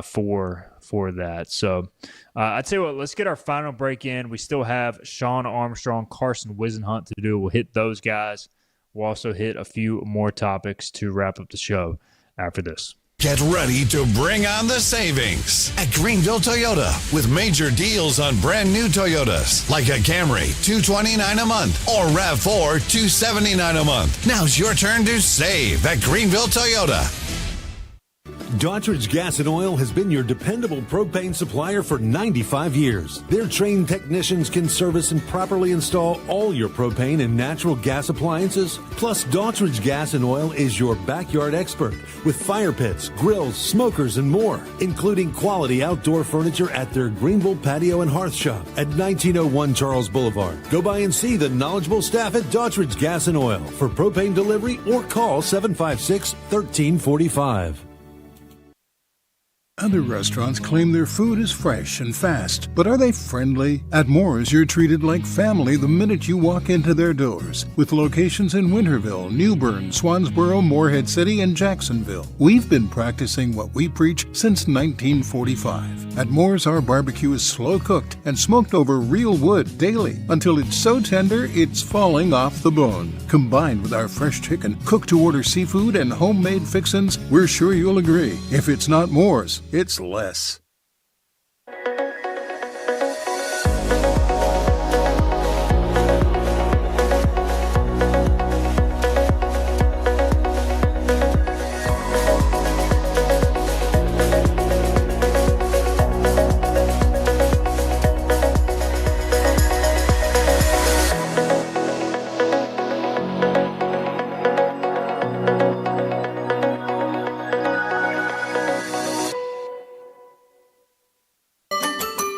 for that. So I'd say, let's get our final break in. We still have Sean Armstrong, Carson Wisenhunt to do. We'll hit those guys. We'll also hit a few more topics to wrap up the show after this. Get ready to bring on the savings at Greenville Toyota with major deals on brand new Toyotas like a Camry, $229 a month, or RAV4, $279 a month. Now's your turn to save at Greenville Toyota. Daughtridge Gas and Oil has been your dependable propane supplier for 95 years. Their trained technicians can service and properly install all your propane and natural gas appliances. Plus, Daughtridge Gas and Oil is your backyard expert with fire pits, grills, smokers, and more, including quality outdoor furniture at their Greenville Patio and Hearth Shop at 1901 Charles Boulevard. Go by and see the knowledgeable staff at Daughtridge Gas and Oil for propane delivery or call 756-1345. Other restaurants claim their food is fresh and fast, but are they friendly? At Moore's, you're treated like family the minute you walk into their doors. With locations in Winterville, New Bern, Swansboro, Morehead City, and Jacksonville. We've been practicing what we preach since 1945. At Moore's, our barbecue is slow cooked and smoked over real wood daily until it's so tender it's falling off the bone. Combined with our fresh chicken, cooked to order seafood, and homemade fixins, we're sure you'll agree. If it's not Moore's, it's less.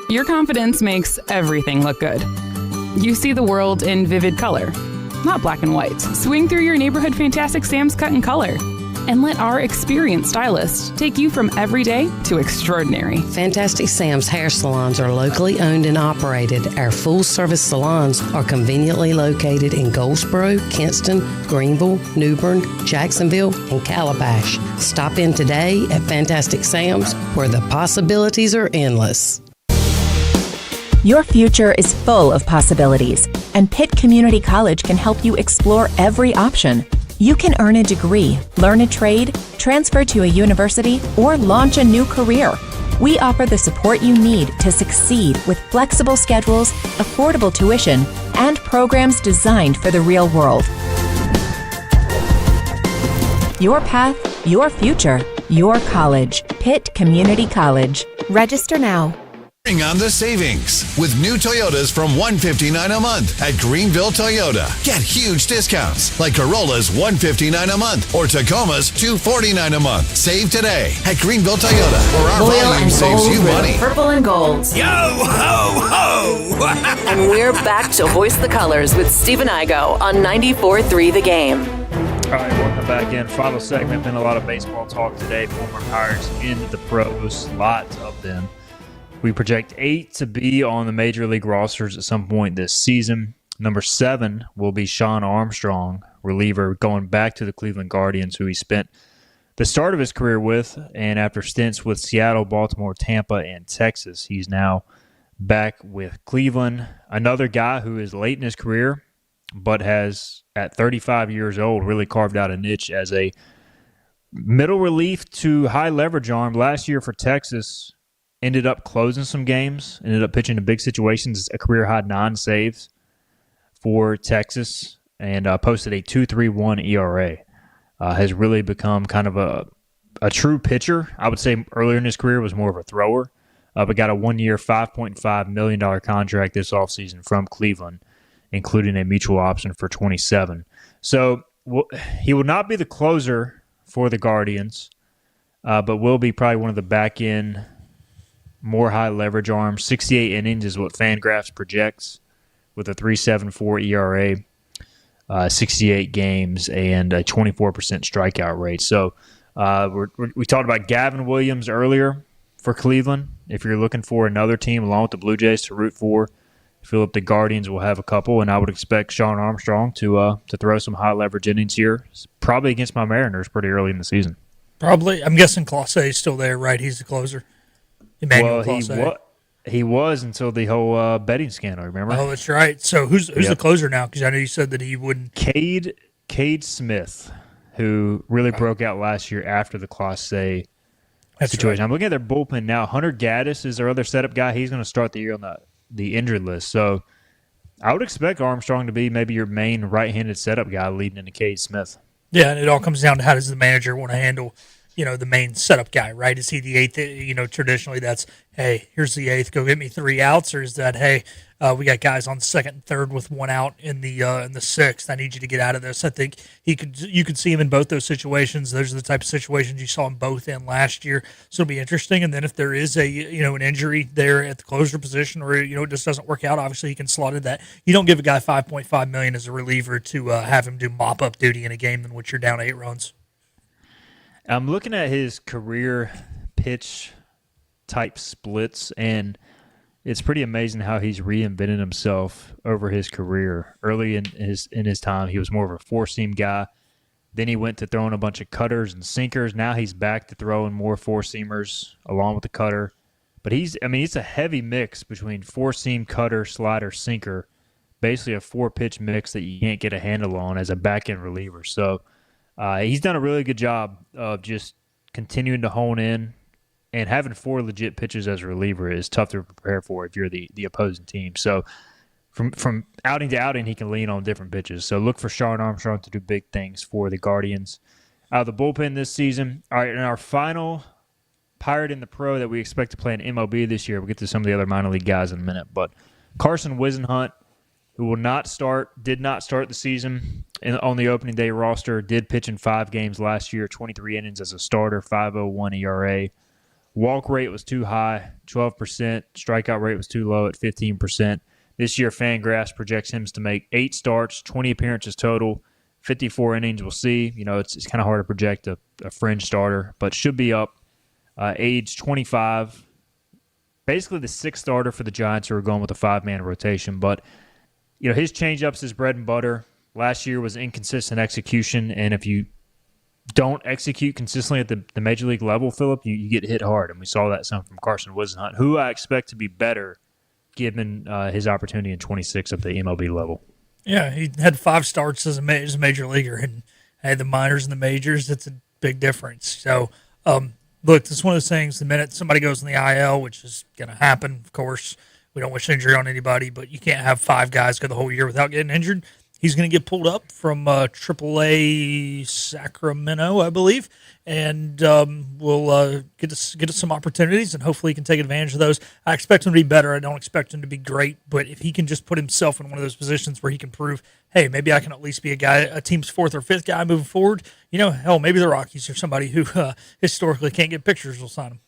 Your confidence makes everything look good. You see the world in vivid color, not black and white. Swing through your neighborhood Fantastic Sam's Cut in Color and let our experienced stylists take you from everyday to extraordinary. Fantastic Sam's hair salons are locally owned and operated. Our full-service salons are conveniently located in Goldsboro, Kinston, Greenville, New Bern, Jacksonville, and Calabash. Stop in today at Fantastic Sam's, where the possibilities are endless. Your future is full of possibilities, and Pitt Community College can help you explore every option. You can earn a degree, learn a trade, transfer to a university, or launch a new career. We offer the support you need to succeed with flexible schedules, affordable tuition, and programs designed for the real world. Your path, your future, your college. Pitt Community College. Register now. Bring on the savings with new Toyotas from $159 a month at Greenville Toyota. Get huge discounts like Corolla's $159 a month or Tacoma's $249 a month. Save today at Greenville Toyota, where our volume saves you money. Purple and gold. Yo ho ho! And we're back to Hoist the Colors with Stephen Igo on 94.3 The Game. All right, welcome back in. Final segment. Been a lot of baseball talk today. Former hires in the pros, lots of them. We project 8 to be on the major league rosters at some point this season. Number 7 will be Sean Armstrong, reliever, going back to the Cleveland Guardians, who he spent the start of his career with. And after stints with Seattle, Baltimore, Tampa, and Texas, he's now back with Cleveland. Another guy who is late in his career, but has, at 35 years old, really carved out a niche as a middle relief to high leverage arm. Last year for Texas, ended up closing some games, ended up pitching in big situations, a career-high 9 saves for Texas, and posted a 2.31 ERA. Has really become kind of a true pitcher. I would say earlier in his career was more of a thrower, but got a 1-year, $5.5 million contract this offseason from Cleveland, including a mutual option for 27. So he will not be the closer for the Guardians, but will be probably one of the back-end more high leverage arms. 68 innings is what Fangraphs projects with a 3.74 ERA, 68 games, and a 24% strikeout rate. So we talked about Gavin Williams earlier for Cleveland. If you're looking for another team along with the Blue Jays to root for, I feel like the Guardians will have a couple, and I would expect Sean Armstrong to throw some high leverage innings here, probably against my Mariners pretty early in the season. Probably. I'm guessing Clase is still there, right? He's the closer. He was until the whole betting scandal, remember? Oh, that's right. So who's the closer now? Because I know you said that he wouldn't. Cade Smith, who really broke out last year after the Clase situation. Right. I'm looking at their bullpen now. Hunter Gaddis is their other setup guy. He's going to start the year on the injured list. So I would expect Armstrong to be maybe your main right-handed setup guy leading into Cade Smith. Yeah, and it all comes down to how does the manager want to handle the main setup guy, right? Is he the eighth? Traditionally that's, hey, here's the eighth, go get me 3 outs, or is that, hey, we got guys on second and third with 1 out in the sixth. I need you to get out of this. I think you could see him in both those situations. Those are the type of situations you saw him both in last year. So it'll be interesting. And then if there is an injury there at the closer position, or it just doesn't work out, obviously he can slot in that. You don't give a guy $5.5 million as a reliever to have him do mop up duty in a game in which you're down 8 runs. I'm looking at his career pitch type splits, and it's pretty amazing how he's reinvented himself over his career. Early in his time, he was more of a four-seam guy. Then he went to throwing a bunch of cutters and sinkers. Now he's back to throwing more four-seamers along with the cutter. But it's a heavy mix between four-seam, cutter, slider, sinker. Basically a 4-pitch mix that you can't get a handle on as a back-end reliever. So he's done a really good job of just continuing to hone in. And having 4 legit pitches as a reliever is tough to prepare for if you're the opposing team. So from outing to outing, he can lean on different pitches. So look for Sean Armstrong to do big things for the Guardians. Out of the bullpen this season. All right, and our final Pirate in the Pro that we expect to play in MLB this year. We'll get to some of the other minor league guys in a minute. But Carson Wisenhunt, who did not start the season on the opening day roster, did pitch in 5 games last year, 23 innings as a starter, 5.01 ERA. Walk rate was too high, 12%. Strikeout rate was too low at 15%. This year, Fangraphs projects him to make 8 starts, 20 appearances total, 54 innings. We'll see. It's kind of hard to project a fringe starter, but should be up. Age 25. Basically the 6th starter for the Giants, who are going with a 5-man rotation. But, his changeups is bread and butter. Last year was inconsistent execution, and if you don't execute consistently at the major league level, Philip, you get hit hard. And we saw that some from Carson Wisenhunt, who I expect to be better given his opportunity in 26 at the MLB level. Yeah, he had 5 starts as a major leaguer, and had the minors and the majors. It's a big difference. So, look, it's one of those things, the minute somebody goes in the IL, which is going to happen, of course, we don't wish injury on anybody, but you can't have 5 guys go the whole year without getting injured. He's going to get pulled up from AAA Sacramento, I believe, and we'll get us some opportunities, and hopefully he can take advantage of those. I expect him to be better. I don't expect him to be great, but if he can just put himself in one of those positions where he can prove, hey, maybe I can at least be a team's 4th or 5th guy moving forward, hell, maybe the Rockies or somebody who historically can't get pictures will sign him.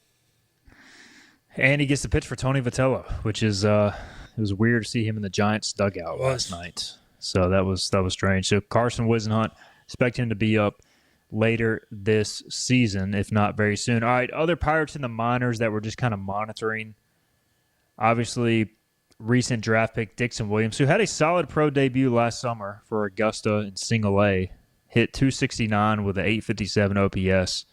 And he gets to pitch for Tony Vitello, which is it was weird to see him in the Giants dugout last night. So that was strange. So Carson Wisenhunt, expect him to be up later this season, if not very soon. All right, other Pirates in the minors that we're just kind of monitoring. Obviously, recent draft pick Dixon Williams, who had a solid pro debut last summer for Augusta in Single A, hit .269 with an .857 OPS,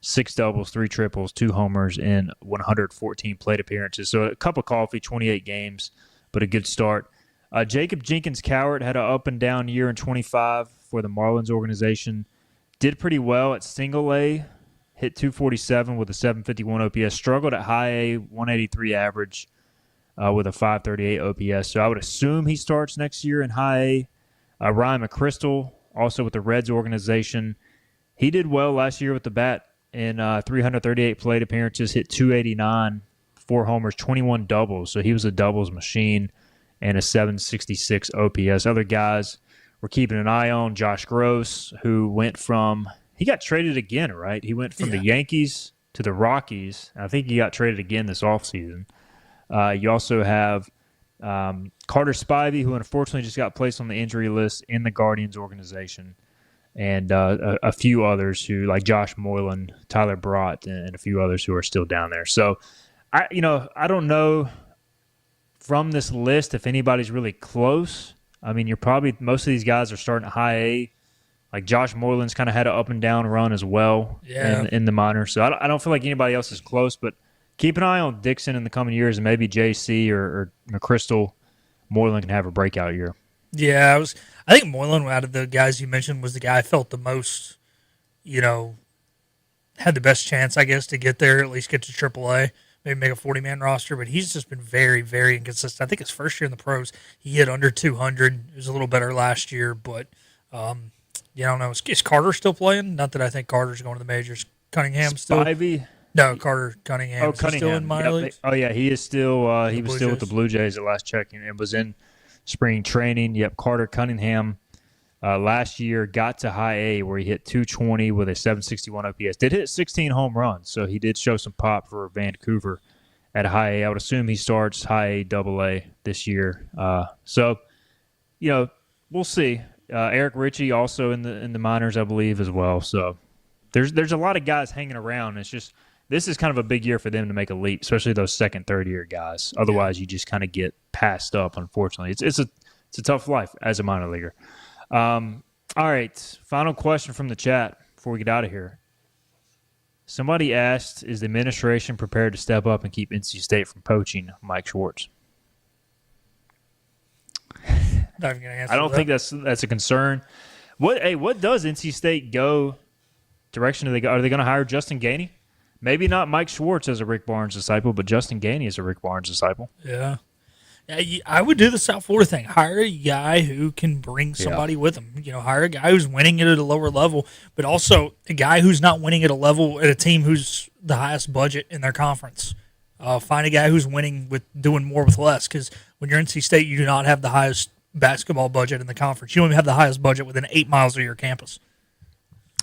6 doubles, 3 triples, 2 homers in 114 plate appearances. So a cup of coffee, 28 games, but a good start. Jacob Jenkins-Cowart had an up-and-down year in 25 for the Marlins organization. Did pretty well at Single A, hit .247 with a .751 OPS. Struggled at High A, 183 average with a .538 OPS. So I would assume he starts next year in High A. Ryan McChrystal, also with the Reds organization. He did well last year with the bat in 338 plate appearances, hit .289, 4 homers, 21 doubles. So he was a doubles machine. And a .766 OPS. Other guys we're keeping an eye on, Josh Gross, who he got traded again, right? He went from the Yankees to the Rockies. I think he got traded again this offseason. You also have Carter Spivey, who unfortunately just got placed on the injury list in the Guardians organization. And a few others who, like Josh Moylan, Tyler Brott, and a few others who are still down there. So, I don't know from this list if anybody's really close. I mean, most of these guys are starting at High A. Like Josh Moylan's kind of had an up and down run as well in the minors. So I don't feel like anybody else is close, but keep an eye on Dixon in the coming years, and maybe JC or McChrystal. Moylan can have a breakout year. Yeah, I think Moylan, out of the guys you mentioned, was the guy I felt the most, had the best chance, I guess, to get there, at least get to AAA. Maybe make a 40-man roster, but he's just been very, very inconsistent. I think his first year in the pros, he hit under 200. It was a little better last year, but I don't know. Is Carter still playing? Not that I think Carter's going to the majors. Cunningham still. Spivey? No, Carter Cunningham. Oh, Is he Cunningham. still in minor leagues? He is still. He was Blue still with Jays? the Blue Jays at last check, and it was in spring training. Yep, Carter Cunningham. Last year got to high A where he hit 220 with a 761 OPS. Did hit 16 home runs, so he did show some pop for Vancouver at high A. I would assume he starts high A, double A this year. So, we'll see. Eric Ritchie also in the minors, I believe, as well. So there's a lot of guys hanging around. It's just this is kind of a big year for them to make a leap, especially those second, third year guys. Otherwise, you just kind of get passed up. Unfortunately, it's a tough life as a minor leaguer. All right, final question from the chat before we get out of here. Somebody asked, is the administration prepared to step up and keep NC State from poaching Mike Schwartz? Not even gonna answer I don't that. think that's a concern. What does NC State go direction? Are they going to hire Justin Gainey? Maybe not Mike Schwartz as a Rick Barnes disciple, but Justin Gainey as a Rick Barnes disciple. Yeah. I would do the South Florida thing. Hire a guy who can bring somebody with him. Hire a guy who's winning it at a lower level, but also a guy who's not winning at a level at a team who's the highest budget in their conference. Find a guy who's winning with doing more with less, because when you're NC State, you do not have the highest basketball budget in the conference. You only have the highest budget within 8 miles of your campus.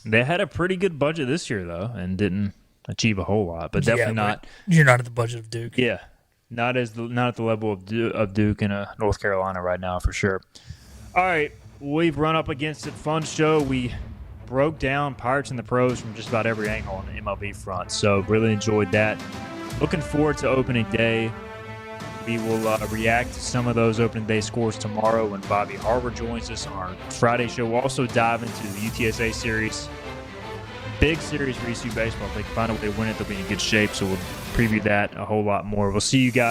They had a pretty good budget this year, though, and didn't achieve a whole lot, but definitely not. You're not at the budget of Duke. Yeah. Not at the level of Duke and North Carolina right now, for sure. All right, we've run up against it. Fun show. We broke down Pirates and the Pros from just about every angle on the MLB front, so really enjoyed that. Looking forward to opening day. We will react to some of those opening day scores tomorrow when Bobby Harbour joins us on our Friday show. We'll also dive into the UTSA series. Big series for ECU baseball. If they can find a way to win it, they'll be in good shape. So we'll preview that a whole lot more. We'll see you guys.